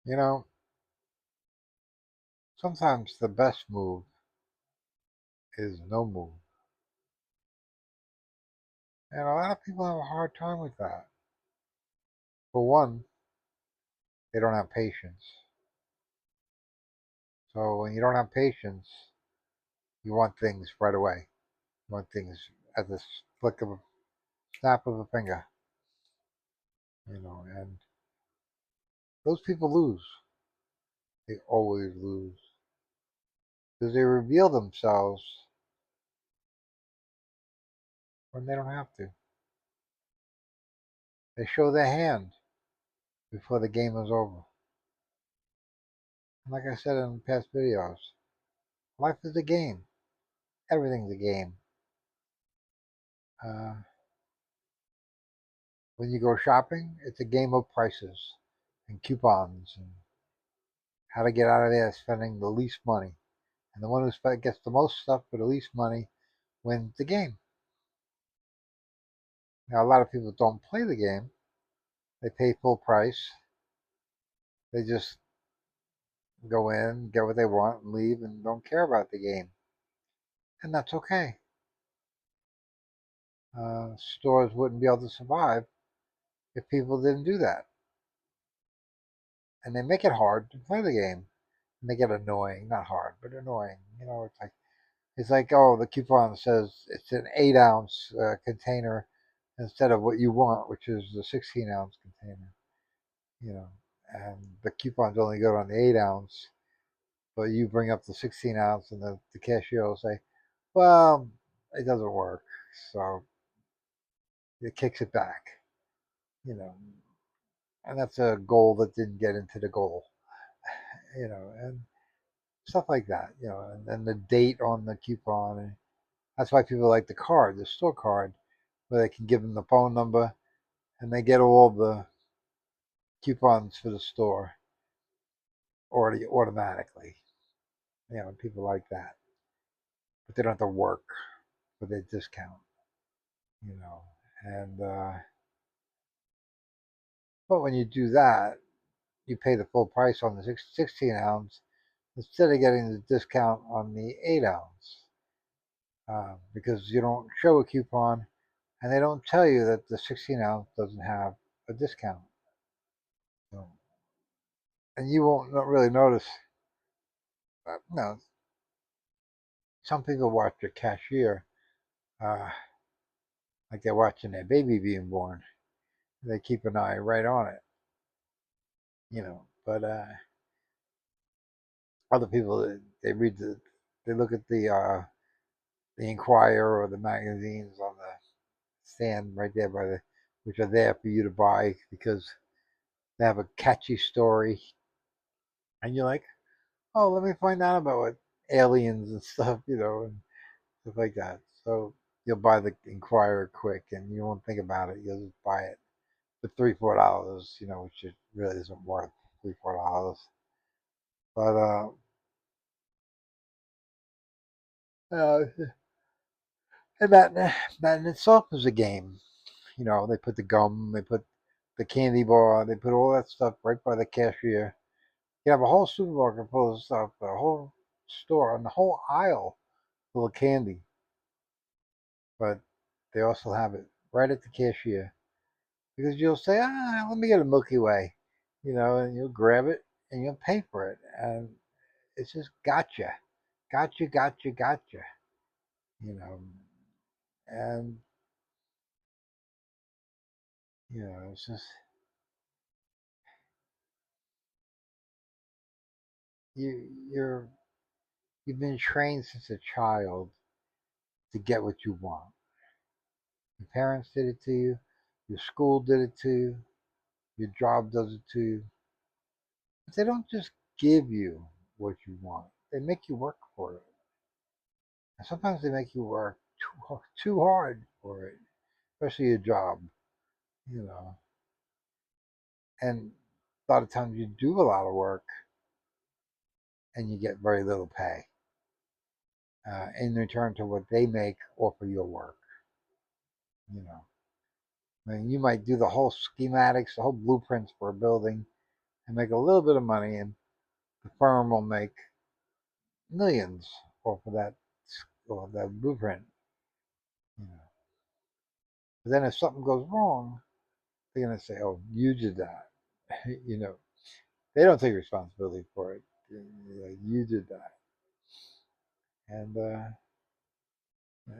You know, sometimes the best move is no move. And a lot of people have a hard time with that. For one, they don't have patience. So when you don't have patience, you want things right away. You want things at the flick of a snap of a finger, and those people lose. They always lose because they reveal themselves when they don't have to. They show their hand before the game is over. And like I said in past videos, life is a game. Everything's a game. Uh, when you go shopping, it's a game of prices and coupons and how to get out of there spending the least money. And the one who gets the most stuff for the least money wins the game. Now, a lot of people don't play the game. They pay full price. They just go in, get what they want, and leave, and don't care about the game. And that's okay. Stores wouldn't be able to survive if people didn't do that. And they make it hard to play the game. And they get annoying, not hard, but annoying. It's like oh, the coupon says it's an 8 ounce container instead of what you want, which is the 16 ounce container. You know, and the coupons only go on the 8 ounce, but you bring up the 16 ounce, and the cashier will say, "Well, it doesn't work," so it kicks it back. You know, and that's a goal that didn't get into the goal. And stuff like that. And then the date on the coupon, and that's why people like the store card, where they can give them the phone number and they get all the coupons for the store already automatically. People like that, but they don't have to work for their discount. You know, and but when you do that, you pay the full price on the 16 ounce instead of getting the discount on the 8 ounce, because you don't show a coupon and they don't tell you that the 16 ounce doesn't have a discount. So, and you won't not really notice. No, some people watch the cashier uh, like they're watching their baby being born. They keep an eye right on it, But other people, they look at the Inquirer or the magazines on the stand right there which are there for you to buy because they have a catchy story, and you're like, oh, let me find out about what aliens and stuff, and stuff like that. So you'll buy the Inquirer quick, and you won't think about it. You'll just buy it for $3, $4, which it really isn't worth $3, $4. But uh, and that in itself is a game. They put the gum, they put the candy bar, they put all that stuff right by the cashier. You have a whole supermarket full of stuff, a whole store, and the whole aisle full of candy. But they also have it right at the cashier because you'll say, let me get a Milky Way, and you'll grab it and you'll pay for it. And it's just gotcha, gotcha, gotcha, gotcha, you know. And, it's just, you're, you've been trained since a child to get what you want. Your parents did it to you, your school did it to you, your job does it to you. But they don't just give you what you want, they make you work for it. And sometimes they make you work too hard for it, especially a job, you know. And a lot of times you do a lot of work and you get very little pay in return to what they make off of your work, you know. I mean, you might do the whole schematics, the whole blueprints for a building, and make a little bit of money, and the firm will make millions off of that blueprint. You know. But then if something goes wrong, they're gonna say, "Oh, you did that." you know, they don't take responsibility for it. You did that, and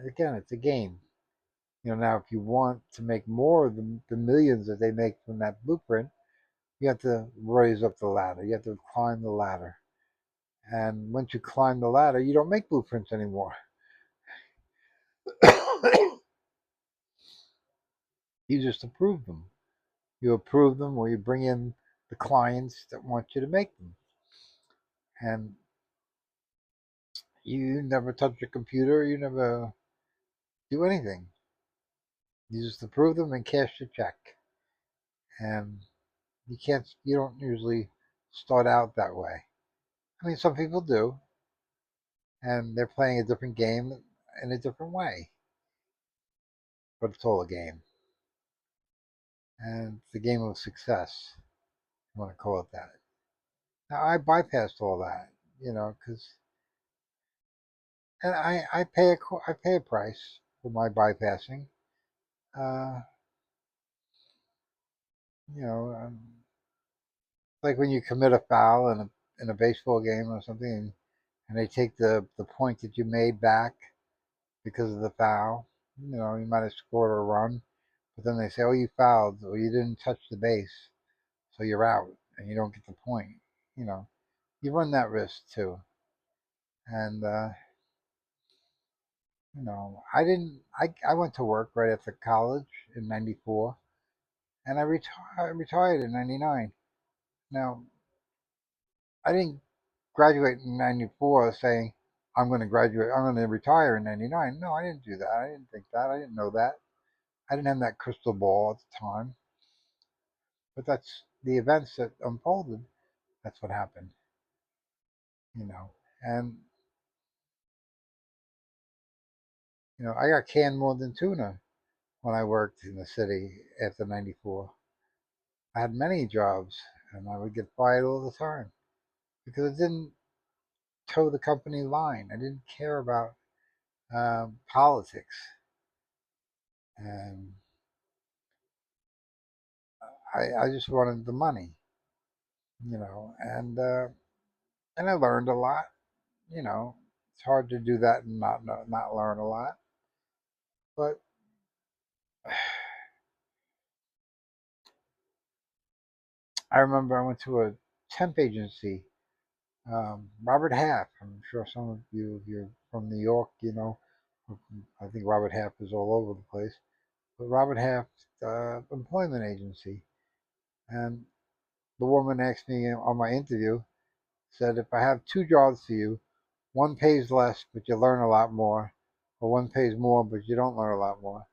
again, it's a game. Now if you want to make more of the millions that they make from that blueprint, you have to raise up the ladder. You have to climb the ladder. And once you climb the ladder, you don't make blueprints anymore. You just approve them. You approve them, or you bring in the clients that want you to make them. And you never touch your computer. You never do anything. You just approve them and cash the check. And you don't usually start out that way. I mean, some people do, and they're playing a different game in a different way, but it's all a game. And it's a game of success, if you want to call it that. Now, I bypassed all that, because and I pay a price for my bypassing. Uh, you know, like when you commit a foul in a baseball game or something, and they take the point that you made back because of the foul. You might have scored a run, but then they say, "Oh, you fouled, or you didn't touch the base, so you're out, and you don't get the point." You know, you run that risk too. And I didn't. I went to work right after college in '94, and I retired in '99. Now, I didn't graduate in '94 saying I'm going to graduate. I'm going to retire in '99. No, I didn't do that. I didn't think that. I didn't know that. I didn't have that crystal ball at the time. But that's the events that unfolded. That's what happened. You know, and I got canned more than tuna when I worked in the city after '94. I had many jobs, and I would get fired all the time because I didn't toe the company line. I didn't care about politics, and I just wanted the money, and I learned a lot. It's hard to do that and not learn a lot. But I remember I went to a temp agency. Robert Half. I'm sure some of you, if you're from New York, I think Robert Half is all over the place. But Robert Half employment agency, and the woman asked me on my interview, said, if I have two jobs for you, one pays less but you learn a lot more, or one pays more but you don't learn a lot more.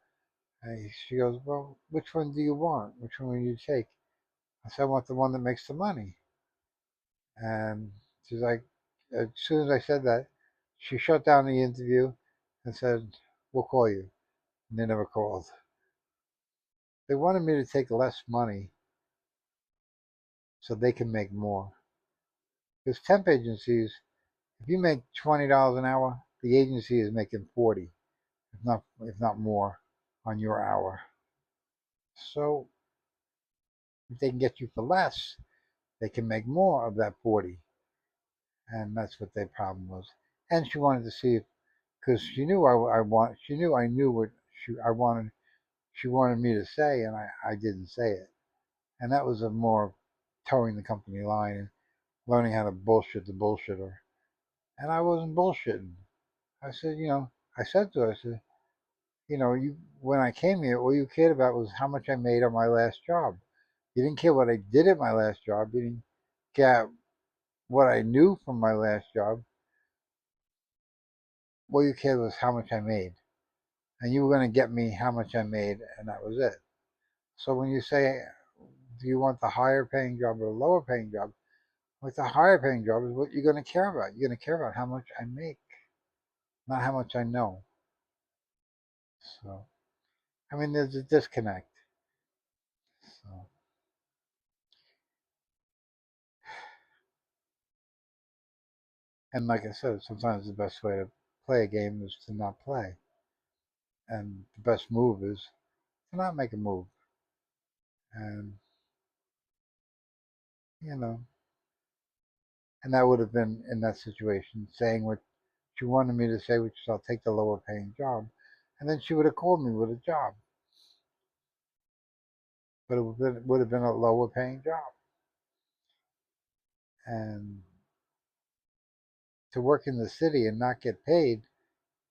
And she goes, well, which one do you want? Which one will you take? I said, I want the one that makes the money. And she's like, as soon as I said that, she shut down the interview and said, we'll call you. And they never called. They wanted me to take less money so they can make more. Because temp agencies, if you make $20 an hour, the agency is making 40, if not more, on your hour. So if they can get you for less, they can make more of that 40, and that's what their problem was. And she wanted to see if, because she knew I knew what I wanted. She wanted me to say, and I didn't say it, and that was a more towing the company line and learning how to bullshit the bullshitter. And I wasn't bullshitting. I said, I said to her, I said, you when I came here, all you cared about was how much I made on my last job. You didn't care what I did at my last job. You didn't care what I knew from my last job. All you cared was how much I made. And you were going to get me how much I made, and that was it. So when you say, do you want the higher paying job or the lower paying job? With the higher paying job is what you're going to care about. You're going to care about how much I make, not how much I know. So, I mean, there's a disconnect. So, And like I said, sometimes the best way to play a game is to not play, and the best move is to not make a move. And you know, and that would have been in that situation saying what she wanted me to say, which is I'll take the lower paying job, and then she would have called me with a job, but would have been a lower paying job. And to work in the city and not get paid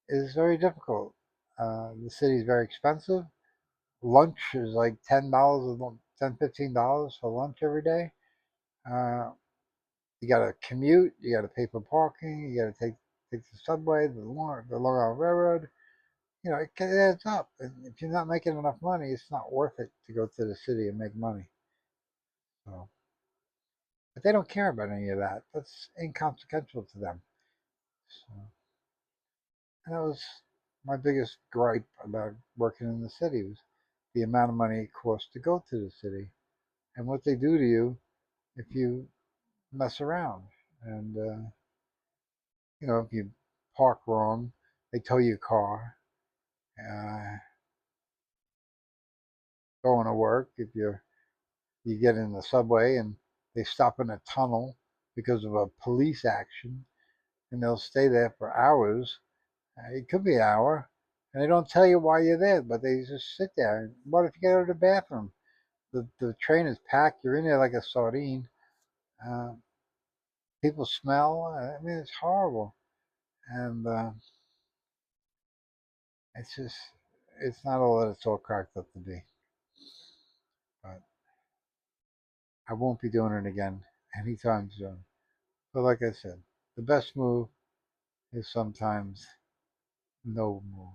is very difficult. The city is very expensive. Lunch is like $10, $10, $15 for lunch every day. Uh, you got to commute. You got to pay for parking. You got to take the subway, the Long Island Railroad. It adds up. And if you're not making enough money, it's not worth it to go to the city and make money. So, but they don't care about any of that. That's inconsequential to them. So, and that was my biggest gripe about working in the city was the amount of money it costs to go to the city and what they do to you if you mess around. And if you park wrong, they tow your car. Uh, Going to work, if you get in the subway and they stop in a tunnel because of a police action, and they'll stay there for hours. It could be an hour, and they don't tell you why you're there, but they just sit there. What if you go to the bathroom? The train is packed. You're in there like a sardine. Uh, People smell. I mean, it's horrible, and it's not all that it's all cracked up to be. But I won't be doing it again anytime soon. But like I said, the best move is sometimes no move.